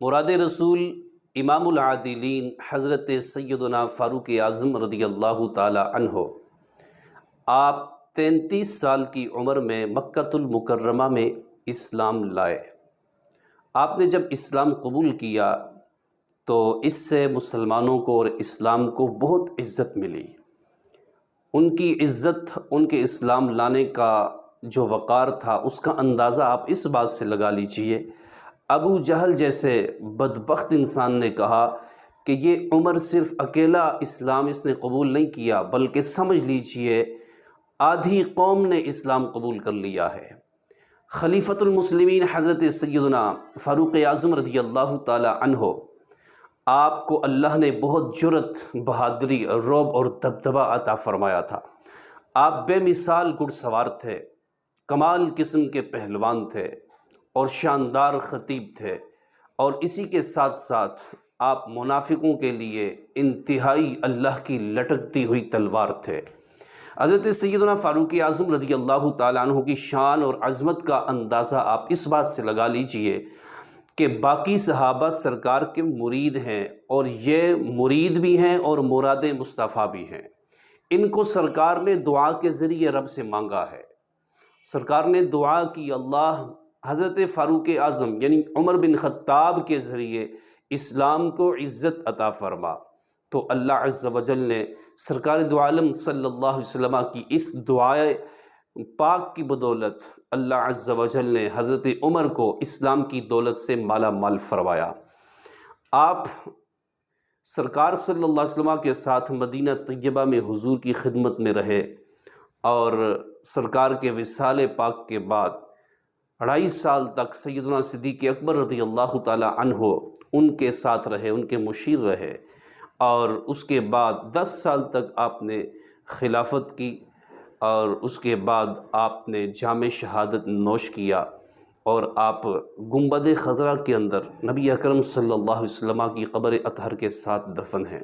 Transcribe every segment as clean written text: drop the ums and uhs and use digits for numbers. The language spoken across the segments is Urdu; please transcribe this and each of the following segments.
مراد رسول امام العادلین حضرت سیدنا فاروق اعظم رضی اللہ تعالی عنہ، آپ 33 سال کی عمر میں مکۃ المکرمہ میں اسلام لائے۔ آپ نے جب اسلام قبول کیا تو اس سے مسلمانوں کو اور اسلام کو بہت عزت ملی۔ ان کی عزت ان کے اسلام لانے کا جو وقار تھا اس کا اندازہ آپ اس بات سے لگا لیجئے، ابو جہل جیسے بدبخت انسان نے کہا کہ یہ عمر صرف اکیلا اسلام اس نے قبول نہیں کیا بلکہ سمجھ لیجئے آدھی قوم نے اسلام قبول کر لیا ہے۔ خلیفۃ المسلمین حضرت سیدنا فاروق اعظم رضی اللہ تعالی عنہ، آپ کو اللہ نے بہت جرأت، بہادری، رعب اور دبدبہ عطا فرمایا تھا۔ آپ بے مثال گھڑ سوار تھے، کمال قسم کے پہلوان تھے اور شاندار خطیب تھے، اور اسی کے ساتھ ساتھ آپ منافقوں کے لیے انتہائی اللہ کی لٹکتی ہوئی تلوار تھے۔ حضرت سیدنا فاروق اعظم رضی اللہ تعالیٰ عنہ کی شان اور عظمت کا اندازہ آپ اس بات سے لگا لیجئے کہ باقی صحابہ سرکار کے مرید ہیں، اور یہ مرید بھی ہیں اور مراد مصطفیٰ بھی ہیں۔ ان کو سرکار نے دعا کے ذریعے رب سے مانگا ہے۔ سرکار نے دعا کی، اللہ حضرت فاروق اعظم یعنی عمر بن خطاب کے ذریعے اسلام کو عزت عطا فرما، تو اللہ عز و جل نے سرکار دو عالم صلی اللہ علیہ وسلم کی اس دعائے پاک کی بدولت اللہ عز و جل نے حضرت عمر کو اسلام کی دولت سے مالا مال فرمایا۔ آپ سرکار صلی اللہ علیہ وسلم کے ساتھ مدینہ طیبہ میں حضور کی خدمت میں رہے، اور سرکار کے وصال پاک کے بعد 2.5 سال تک سیدنا صدیق اکبر رضی اللہ تعالی عنہ ان کے ساتھ رہے، ان کے مشیر رہے، اور اس کے بعد 10 سال تک آپ نے خلافت کی، اور اس کے بعد آپ نے جام شہادت نوش کیا، اور آپ گنبد خضرا کے اندر نبی اکرم صلی اللہ علیہ وسلم کی قبر اطہر کے ساتھ دفن ہیں،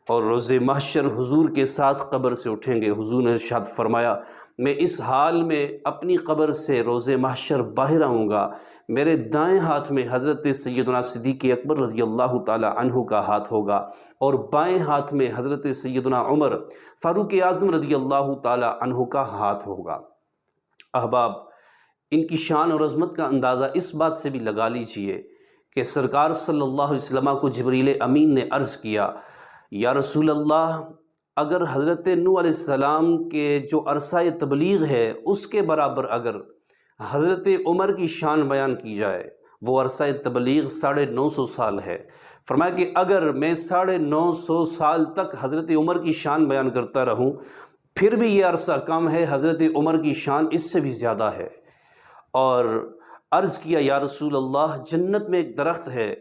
اور روز محشر حضور کے ساتھ قبر سے اٹھیں گے۔ حضور نے ارشاد فرمایا، میں اس حال میں اپنی قبر سے روز محشر باہر آؤں گا، میرے دائیں ہاتھ میں حضرت سیدنا صدیق اکبر رضی اللہ تعالی عنہ کا ہاتھ ہوگا، اور بائیں ہاتھ میں حضرت سیدنا عمر فاروق اعظم رضی اللہ تعالی عنہ کا ہاتھ ہوگا۔ احباب، ان کی شان اور عظمت کا اندازہ اس بات سے بھی لگا لیجئے کہ سرکار صلی اللہ علیہ وسلم کو جبریل امین نے عرض کیا، یا رسول اللہ، اگر حضرت نوح علیہ السلام کے جو عرصہ تبلیغ ہے اس کے برابر اگر حضرت عمر کی شان بیان کی جائے، وہ عرصہ تبلیغ 950 سال ہے، فرمایا کہ اگر میں 950 سال تک حضرت عمر کی شان بیان کرتا رہوں پھر بھی یہ عرصہ کم ہے، حضرت عمر کی شان اس سے بھی زیادہ ہے۔ اور عرض کیا، یا رسول اللہ، جنت میں ایک درخت ہے،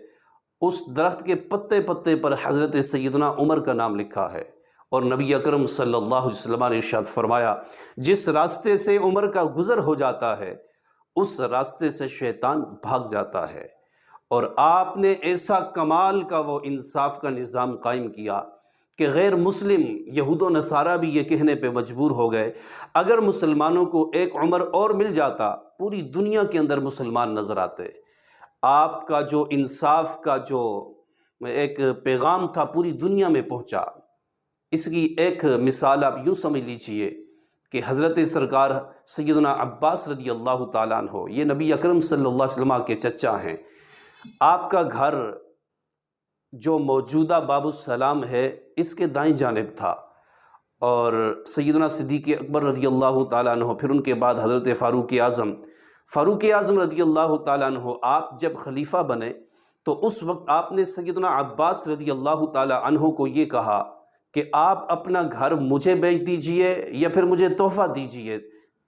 اس درخت کے پتے پتے پر حضرت سیدنا عمر کا نام لکھا ہے، اور نبی اکرم صلی اللہ علیہ وسلم نے ارشاد فرمایا، جس راستے سے عمر کا گزر ہو جاتا ہے اس راستے سے شیطان بھاگ جاتا ہے۔ اور آپ نے ایسا کمال کا وہ انصاف کا نظام قائم کیا کہ غیر مسلم یہود و نصارہ بھی یہ کہنے پہ مجبور ہو گئے، اگر مسلمانوں کو ایک عمر اور مل جاتا پوری دنیا کے اندر مسلمان نظر آتے۔ آپ کا جو انصاف کا جو ایک پیغام تھا پوری دنیا میں پہنچا۔ اس کی ایک مثال آپ یوں سمجھ لیجئے کہ حضرت سرکار سیدنا عباس رضی اللہ تعالیٰ عنہ، یہ نبی اکرم صلی اللہ علیہ وسلم کے چچا ہیں، آپ کا گھر جو موجودہ باب السلام ہے اس کے دائیں جانب تھا، اور سیدنا صدیق اکبر رضی اللہ تعالیٰ عنہ، پھر ان کے بعد حضرت فاروق اعظم رضی اللہ تعالیٰ عنہ، آپ جب خلیفہ بنے تو اس وقت آپ نے سیدنا عباس رضی اللہ تعالیٰ عنہ کو یہ کہا کہ آپ اپنا گھر مجھے بیچ دیجئے یا پھر مجھے تحفہ دیجئے،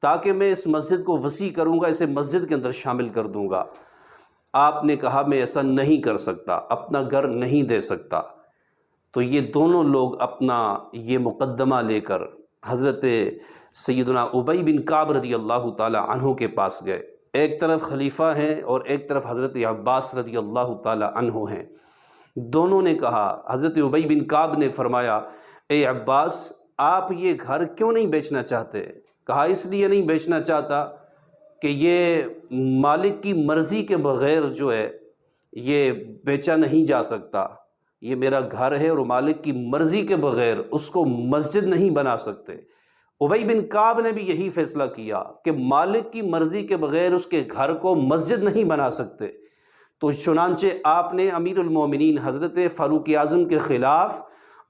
تاکہ میں اس مسجد کو وسیع کروں گا، اسے مسجد کے اندر شامل کر دوں گا۔ آپ نے کہا، میں ایسا نہیں کر سکتا، اپنا گھر نہیں دے سکتا۔ تو یہ دونوں لوگ اپنا یہ مقدمہ لے کر حضرت سیدنا ابی بن کعب رضی اللہ تعالی عنہ کے پاس گئے۔ ایک طرف خلیفہ ہیں اور ایک طرف حضرت عباس رضی اللہ تعالی عنہ ہیں۔ دونوں نے کہا، حضرت ابی بن کعب نے فرمایا، اے عباس، آپ یہ گھر کیوں نہیں بیچنا چاہتے؟ کہا، اس لیے نہیں بیچنا چاہتا کہ یہ مالک کی مرضی کے بغیر جو ہے یہ بیچا نہیں جا سکتا، یہ میرا گھر ہے اور مالک کی مرضی کے بغیر اس کو مسجد نہیں بنا سکتے۔ ابی بن کعب نے بھی یہی فیصلہ کیا کہ مالک کی مرضی کے بغیر اس کے گھر کو مسجد نہیں بنا سکتے، تو چنانچہ آپ نے امیر المومنین حضرت فاروق اعظم کے خلاف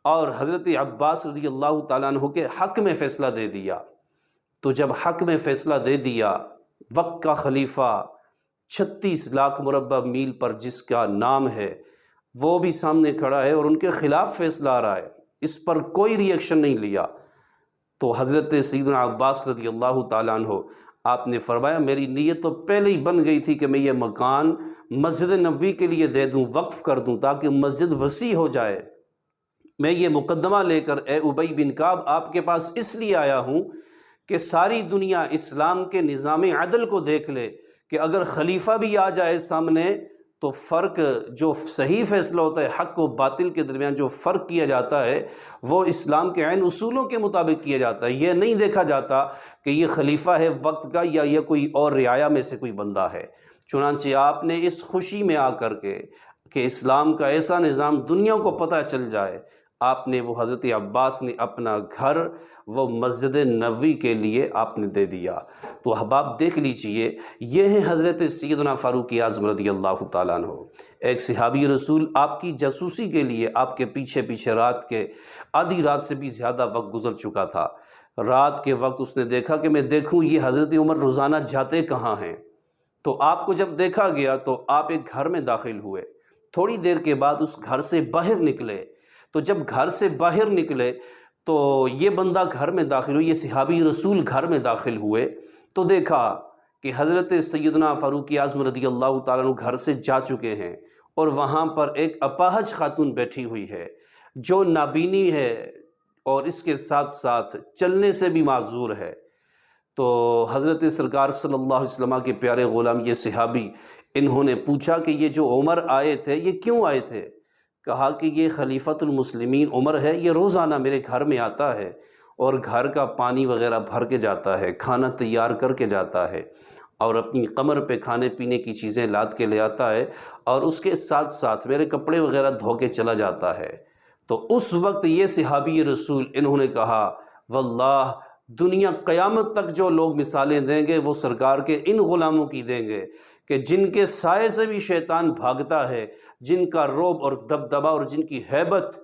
اور حضرت عباس رضی اللہ تعالیٰ عنہ کے حق میں فیصلہ دے دیا۔ تو جب حق میں فیصلہ دے دیا، وقت کا خلیفہ 36 لاکھ مربع میل پر جس کا نام ہے وہ بھی سامنے کھڑا ہے اور ان کے خلاف فیصلہ آ رہا ہے، اس پر کوئی ری ایکشن نہیں لیا، تو حضرت سیدنا عباس رضی اللہ تعالیٰ عنہ آپ نے فرمایا میری نیت تو پہلے ہی بن گئی تھی کہ میں یہ مکان مسجد نبوی کے لیے دے دوں، وقف کر دوں تاکہ مسجد وسیع ہو جائے۔ میں یہ مقدمہ لے کر اے ابی بن کعب آپ کے پاس اس لیے آیا ہوں کہ ساری دنیا اسلام کے نظام عدل کو دیکھ لے کہ اگر خلیفہ بھی آ جائے سامنے تو فرق جو صحیح فیصلہ ہوتا ہے، حق و باطل کے درمیان جو فرق کیا جاتا ہے وہ اسلام کے عین اصولوں کے مطابق کیا جاتا ہے۔ یہ نہیں دیکھا جاتا کہ یہ خلیفہ ہے وقت کا یا یہ کوئی اور رعایا میں سے کوئی بندہ ہے۔ چنانچہ آپ نے اس خوشی میں آ کر کے کہ اسلام کا ایسا نظام دنیا کو پتہ چل جائے، آپ نے وہ حضرت عباس نے اپنا گھر وہ مسجد نبوی کے لیے آپ نے دے دیا۔ تو احباب دیکھ لیجئے، یہ ہیں حضرت سیدنا فاروق اعظم رضی اللہ تعالیٰ عنہ، ایک صحابی رسول آپ کی جاسوسی کے لیے آپ کے پیچھے پیچھے رات کے آدھی رات سے بھی زیادہ وقت گزر چکا تھا۔ رات کے وقت اس نے دیکھا کہ میں دیکھوں یہ حضرت عمر روزانہ جاتے کہاں ہیں، تو آپ کو جب دیکھا گیا تو آپ ایک گھر میں داخل ہوئے، تھوڑی دیر کے بعد اس گھر سے باہر نکلے، تو جب گھر سے باہر نکلے تو یہ بندہ گھر میں داخل ہوئے، یہ صحابی رسول گھر میں داخل ہوئے تو دیکھا کہ حضرت سیدنا فاروق اعظم رضی اللہ تعالیٰ عنہ گھر سے جا چکے ہیں اور وہاں پر ایک اپاہج خاتون بیٹھی ہوئی ہے جو نابینی ہے اور اس کے ساتھ ساتھ چلنے سے بھی معذور ہے۔ تو حضرت سرکار صلی اللہ علیہ وسلم کے پیارے غلام یہ صحابی انہوں نے پوچھا کہ یہ جو عمر آئے تھے یہ کیوں آئے تھے؟ کہا کہ یہ خلیفۃ المسلمین عمر ہے، یہ روزانہ میرے گھر میں آتا ہے اور گھر کا پانی وغیرہ بھر کے جاتا ہے، کھانا تیار کر کے جاتا ہے اور اپنی کمر پہ کھانے پینے کی چیزیں لاد کے لے آتا ہے اور اس کے ساتھ ساتھ میرے کپڑے وغیرہ دھو کے چلا جاتا ہے۔ تو اس وقت یہ صحابی رسول انہوں نے کہا واللہ دنیا قیامت تک جو لوگ مثالیں دیں گے وہ سرکار کے ان غلاموں کی دیں گے کہ جن کے سائے سے بھی شیطان بھاگتا ہے، جن کا رعب اور دبدبہ اور جن کی ہیبت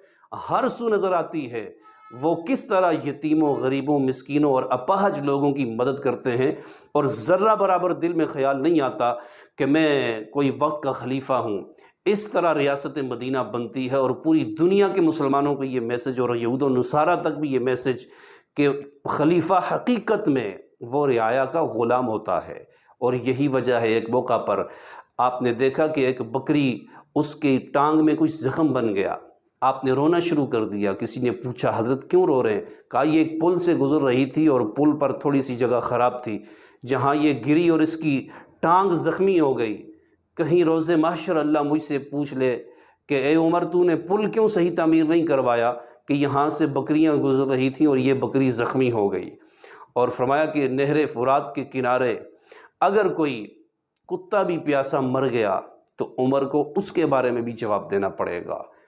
ہر سو نظر آتی ہے، وہ کس طرح یتیموں، غریبوں، مسکینوں اور اپاہج لوگوں کی مدد کرتے ہیں، اور ذرہ برابر دل میں خیال نہیں آتا کہ میں کوئی وقت کا خلیفہ ہوں۔ اس طرح ریاست مدینہ بنتی ہے اور پوری دنیا کے مسلمانوں کو یہ میسج اور یہود و نصارہ تک بھی یہ میسج کہ خلیفہ حقیقت میں وہ رعایا کا غلام ہوتا ہے۔ اور یہی وجہ ہے ایک موقع پر آپ نے دیکھا کہ ایک بکری اس کی ٹانگ میں کچھ زخم بن گیا، آپ نے رونا شروع کر دیا۔ کسی نے پوچھا حضرت کیوں رو رہے ہیں؟ کہا یہ ایک پل سے گزر رہی تھی اور پل پر تھوڑی سی جگہ خراب تھی، جہاں یہ گری اور اس کی ٹانگ زخمی ہو گئی، کہیں روز محشر اللہ مجھ سے پوچھ لے کہ اے عمر تو نے پل کیوں صحیح تعمیر نہیں کروایا کہ یہاں سے بکریاں گزر رہی تھیں اور یہ بکری زخمی ہو گئی۔ اور فرمایا کہ نہر فرات کے کنارے اگر کوئی کتا بھی پیاسا مر گیا تو عمر کو اس کے بارے میں بھی جواب دینا پڑے گا۔